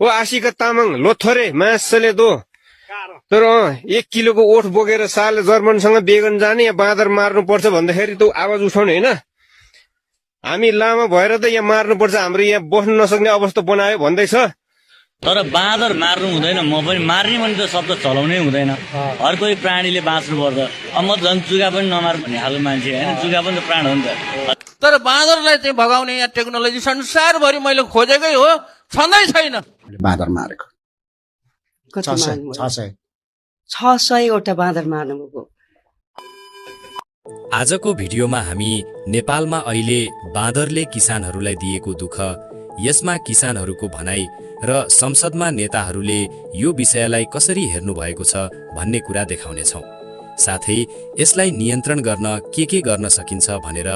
ओ आशिका तामाङ लोथरे मासले दो तर 1 किलोको ओठ बोकेर साल जर्मनसँग बेगन जाने या बाँदर मार्नुपर्छ भन्दाखेरि त आवाज उठाउने होइन। हामी लामा भएर त यहाँ मार्नुपर्छ, हाम्रो यहाँ बस्न नसक्ने अवस्था बनायो भन्दैछ। तर बाँदर मार्नु हुँदैन, म पनि मार्ने भने त शब्द चलाउनै हुँदैन। हर कोही प्राणीले बाँच्नु पर्छ। अब म झन् चुगा पनि नमार भन्ने खालको मान्छे होइन, चुगा पनि त प्राण हो नि त। तर बाँदरलाई चाहिँ भगाउने यहाँ टेक्नोलोजी संसारभरि मैले खोजेकै हो, छँदै छैन। बाँदर मारेको 600 बाँदर मार्नुभएको। आजको भिडियोमा हामी नेपालमा अहिले बाँदरले किसानहरूलाई दिएको दुःख, यसमा किसानहरूको भनाइ र संसदमा नेताहरूले यो विषयलाई कसरी हेर्नु भएको छ भन्ने कुरा देखाउनेछौँ। साथै यसलाई नियन्त्रण गर्न के गर्न सकिन्छ भनेर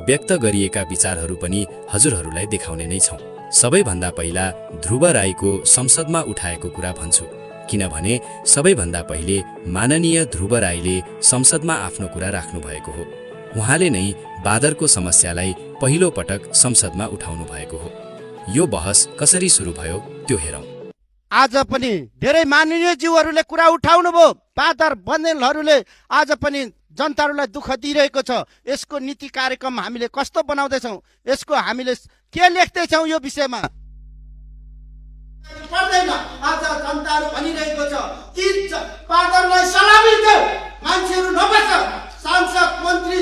व्यक्त गरिएका विचारहरू पनि हजुरहरूलाई देखाउने नै छौँ। सबैभन्दा पहिला ध्रुव राईको संसदमा उठाएको कुरा भन्छु, किनभने सबैभन्दा पहिले माननीय ध्रुव राईले संसदमा आफ्नो कुरा राख्नु भएको हो। उहाँले नै बाँदरको समस्यालाई पहिलो पटक संसदमा उठाउनु भएको हो। यो बहस कसरी सुरु भयो त्यो हेरौँ। आज पनि धेरै माननीय जीवहरूले कुरा उठाउनु भयो। बाँदर बन्देलहरूले आज पनि जनताहरूलाई दुःख दिइरहेको छ। यसको नीति कार्यक्रम हामीले कस्तो बनाउँदैछौँ, यसको हामीले के लेख्दैछौँ यो विषयमा पर्दैन। आज जनताहरू भनिरहेको छ कि बाँदरलाई सलामी देऊ, मान्छेहरू नबस्छ, सांसद मन्त्री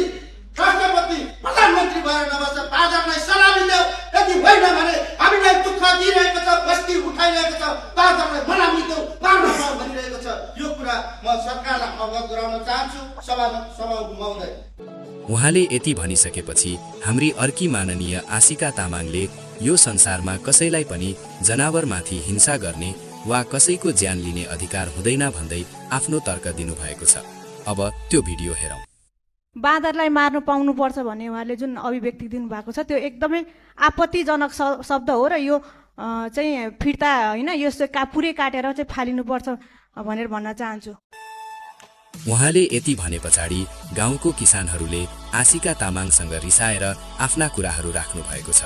राष्ट्रपति प्रधानमन्त्री भएर नबस्छ, बाँदरलाई सलामी देऊ। यदि होइन भने हामीलाई दुःख दिइरहेको छ, बस्ती उठाइरहेको छ, बाँदरलाई मलामी देऊ, मार्न भनिरहेको छ। यो कुरा म सरकारलाई अवगत गराउन चाहन्छु सभामुख महोदय। उहाँले यति भनिसकेपछि हाम्री अर्की माननीय आशिका तामाङले यो संसारमा कसैलाई पनि जनावरमाथि हिंसा गर्ने वा कसैको ज्यान लिने अधिकार हुँदैन भन्दै आफ्नो तर्क दिनुभएको छ। अब त्यो भिडियो हेरौँ। बाँदरलाई मार्नु पाउनु पर्छ भन्ने उहाँले जुन अभिव्यक्ति दिनुभएको छ त्यो एकदमै आपत्तिजनक शब्द हो र यो चाहिँ फिर्ता होइन, यो पुरै काटेर चाहिँ फालिनुपर्छ भनेर भन्न चाहन्छु। उहाँले यति भने पछाडि गाउँको किसानहरूले आशिका तामाङसँग रिसाएर आफ्ना कुराहरू राख्नु भएको छ।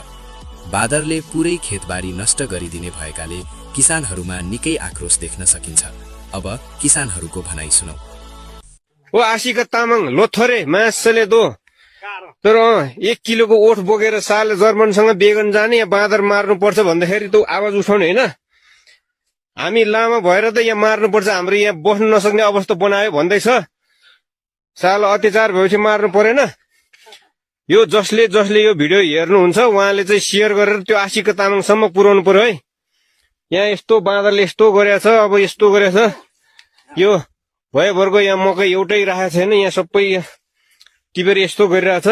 बाँदरले पुरै खेतबारी नष्ट गरिदिने भएकाले किसानहरूमा निकै आक्रोश देख्न सकिन्छ। अब किसानहरूको भनाइ सुनौ। ओ आशिका तामाङ लोथरे मासले दो तर 1 किलोको ओठ बोकेर साल जर्मनसँग बेगन जाने या बाँदर मार्नुपर्छ भन्दाखेरि त आवाज उठाउने होइन। हामी लामा भएर त यहाँ मार्नुपर्छ, हाम्रो यहाँ बस्न नसक्ने अवस्था बनायो भन्दैछ। साल अत्याचार भएपछि मार्नु परेन। यो जसले यो भिडियो हेर्नुहुन्छ उहाँले चाहिँ सेयर गरेर त्यो आशिका तामाङसम्म पुर्याउनु पर्यो है। यहाँ यस्तो बाँदरले यस्तो गरेछ, अब यस्तो गरेछ। यो भएभरको यहाँ मकै एउटै राखेको छैन, यहाँ सबै टिपेर यस्तो गरिरहेछ।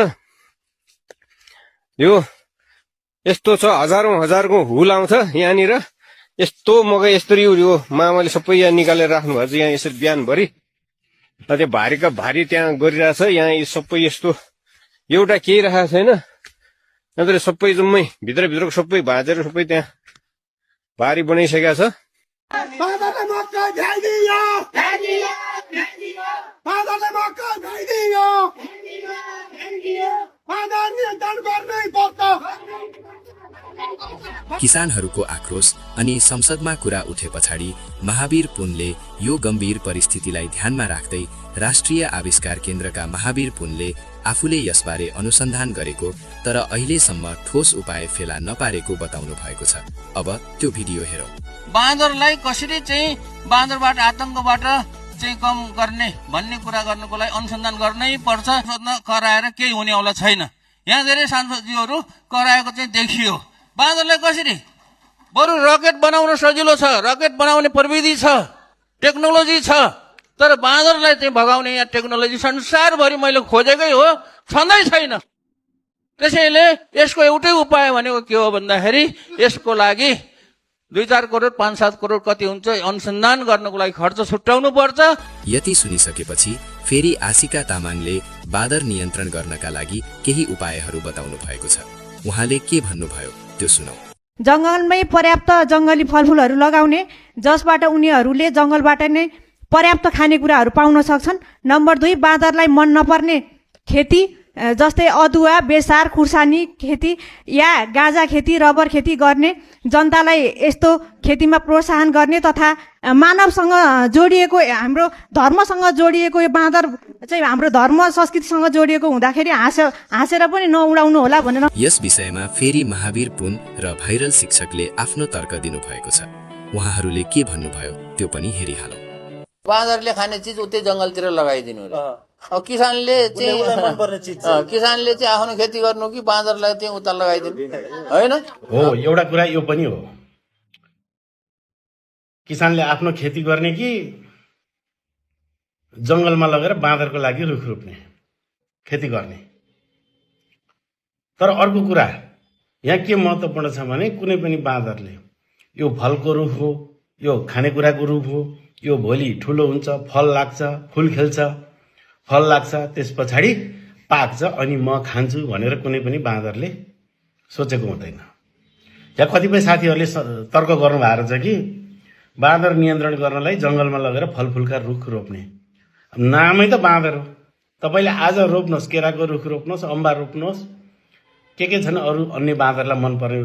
यो यस्तो छ, हजारौं हुल आउँछ यहाँनिर। यस्तो मकै यस्तरी यो मामाले सबै यहाँ निकालेर राख्नु भएको छ यहाँ यसरी बिहानभरि। त्यो भारीका भारी त्यहाँ गरिरहेछ। यहाँ सबै यस्तो एउटा केही राखेको छैन, नत्र सबै जम्मै भित्रको सबै भाँचेर सबै त्यहाँ भारी बनाइसकेको छ। किसानहरूको आक्रोश अनि संसदमा कुरा उठे पछाडि महावीर पुनले यो गम्भीर परिस्थितिलाई ध्यानमा राख्दै राष्ट्रिय आविष्कार केन्द्रका महावीर पुनले आफूले यसबारे अनुसन्धान गरेको तर अहिलेसम्म ठोस उपाय फेला नपारेको बताउनु भएको छ। अब त्यो भिडियो हेरौँ। बाँदरलाई कसरी चाहिँ बाँदरबाट आतंकबाट चाहिँ कम गर्ने भन्ने कुरा गर्नुको लागि अनुसन्धान गर्नै पर्छ। सोध्न कराएर केही हुनेवाला छैन। यहाँ धेरै सांसदजीहरू कराएको चाहिँ देखियो। बाँदरलाई कसरी बरु रकेट बनाउन सजिलो छ, रकेट बनाउने प्रविधि छ, टेक्नोलोजी छ। तर बाँदरलाई चाहिँ भगाउने यहाँ टेक्नोलोजी संसारभरि मैले खोजेकै हो, छँदै छैन। त्यसैले यसको एउटै उपाय भनेको के हो भन्दाखेरि यसको लागि 2-4 करोड 5-7 करोड कति हुन्छ अनुसन्धान गर्नको लागि खर्च छुट्याउनु पर्छ। यति सुनिसकेपछि फेरि आशिका तामाङले बाँदर नियन्त्रण गर्नका लागि केही उपायहरू बताउनु भएको छ। उहाँले के भन्नुभयो त्यो सुनौ। जङ्गलमै पर्याप्त जङ्गली फलफुलहरू लगाउने, जसबाट उनीहरूले जङ्गलबाट नै पर्याप्त खानेकुराहरू पाउन सक्छन्। नम्बर 2, बाँदरलाई मन नपर्ने खेती जस्तै अदुवा, बेसार, खुर्सानी खेती या गाँजा खेती, रबर खेती गर्ने जनतालाई यस्तो खेतीमा प्रोत्साहन गर्ने तथा मानवसँग जोडिएको हाम्रो धर्मसँग जोडिएको यो बाँदर चाहिँ हाम्रो धर्म संस्कृतिसँग जोडिएको हुँदाखेरि हाँसेर पनि नउडाउनु होला भनेर यस विषयमा फेरि महावीर पुन र भाइरल शिक्षकले आफ्नो तर्क दिनुभएको छ। उहाँहरूले के भन्नुभयो त्यो पनि हेरिहालौँ। बाँदरले खाने चिज उतै जङ्गलतिर लगाइदिनु रे। अब किसानले चाहिँ आफ्नो खेती गर्नु कि बाँदरलाई त्यही उता लगाइदिनु होइन? हो, एउटा कुरा यो पनि हो, किसानले आफ्नो खेती गर्ने कि जङ्गलमा लगेर बाँदरको लागि रुख रोप्ने खेती गर्ने। तर अर्को कुरा यहाँ के महत्त्वपूर्ण छ भने कुनै पनि बाँदरले यो फलको रुख हो, यो खानेकुराको रुख हो, यो भोलि ठुलो हुन्छ, फल लाग्छ, फुल खेल्छ, फल लाग्छ, त्यस पछाडि पाक्छ, अनि म खान्छु भनेर कुनै पनि बाँदरले सोचेको हुँदैन। यहाँ कतिपय साथीहरूले तर्क गर्नुभएको छ कि बाँदर नियन्त्रण गर्नलाई जङ्गलमा लगेर फलफुलका रुख रोप्ने। नामै त बाँदर हो। तपाईँले आज रोप्नुहोस्, केराको रुख रोप्नुहोस्, अम्बा रोप्नुहोस्, के छन् अरू अन्य बाँदरलाई मन पर्ने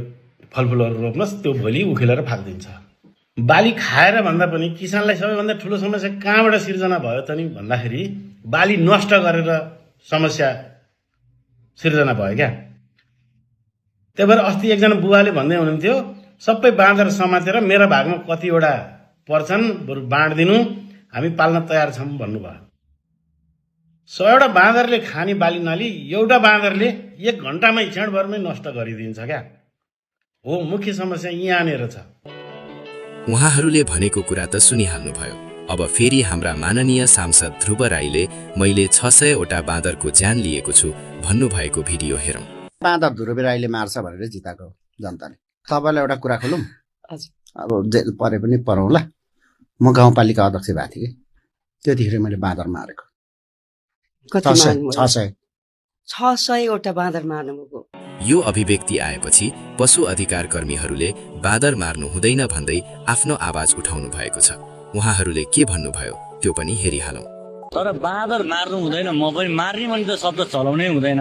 फलफुलहरू रोप्नुहोस्, त्यो भोलि उखेलेर फालिदिन्छ। बाली खाएर भन्दा पनि किसानलाई सबैभन्दा ठुलो समस्या कहाँबाट सिर्जना भयो त नि भन्दाखेरि बाली नष्ट गरेर समस्या सिर्जना भयो क्या। त्यही भएर अस्ति एकजना बुवाले भन्दै हुनुहुन्थ्यो सबै बाँदर समातेर मेरो भागमा कतिवटा पर्छन् बरु बाँडिदिनु, हामी पाल्न तयार छौँ भन्नुभयो। 100वटा बाँदरले खाने बाली नाली एउटा बाँदरले 1 घन्टामै क्षणभरमै नष्ट गरिदिन्छ क्या। हो, मुख्य समस्या यहाँनिर छ। उहाँहरूले भनेको कुरा त सुनिहाल्नुभयो। अब फेरि हाम्रा माननीय सांसद ध्रुव राईले मैले 600वटा बाँदरको ज्यान लिएको छु भन्नुभएको भिडियो हेरौँ। बाँदर ध्रुव राईले मार्छ भनेर जिताएको जनताले। तपाईँलाई एउटा कुरा खोलौँ, अब जेल परे पनि परौँला। म गाउँपालिका अध्यक्ष भएको थिएँ कि त्यतिखेर मैले बाँदर मारेको 600वटा बाँदर मार्नुभएको। यो अभिव्यक्ति आएपछि पशु अधिकार कर्मीहरूले बाँदर मार्नु हुँदैन भन्दै आफ्नो आवाज उठाउनु भएको छ। उहाँहरूले के भन्नुभयो त्यो पनि हेरिहालौँ। तर बाँदर मार्नु हुँदैन, म पनि मार्ने भने त शब्द चलाउनै हुँदैन।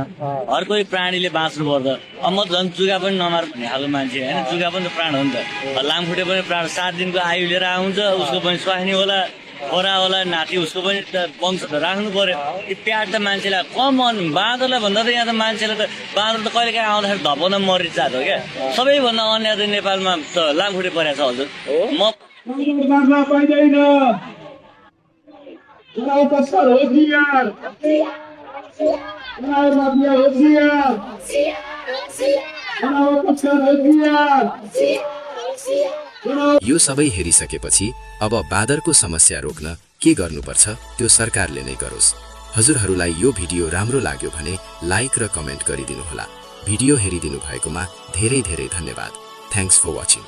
हर कोही प्राणीले बाँच्नु पर्छ। अब म झन् चुगा पनि नमार भन्ने खालको मान्छे होइन। चुगा पनि त प्राण हो नि त। लामखुट्टे पनि प्राण, 7 दिनको आयु लिएर आउँछ, उसको पनि स्वास्नी होला, छोरा होला, नाति, उसको पनि वंश त राख्नु पर्यो। त्यो प्याड त मान्छेलाई कमन, बाँदरलाई भन्दा त यहाँ त मान्छेलाई त बाँदर त कहिले काहीँ आउँदाखेरि धपाउन मरिचाहन्छ हो क्या। सबैभन्दा अन्य त नेपालमा त लामखुट्टे परेको छ हजुर। यो सबै हेरिसकेपछि अब बाँदरको समस्या रोक्न के गर्नुपर्छ त्यो सरकारले नै गरोस्। हजुरहरूलाई यो भिडियो राम्रो लाग्यो भने लाइक र कमेन्ट गरिदिनुहोला। भिडियो हेरिदिनु भएकोमा धेरै धेरै धन्यवाद। Thanks for watching.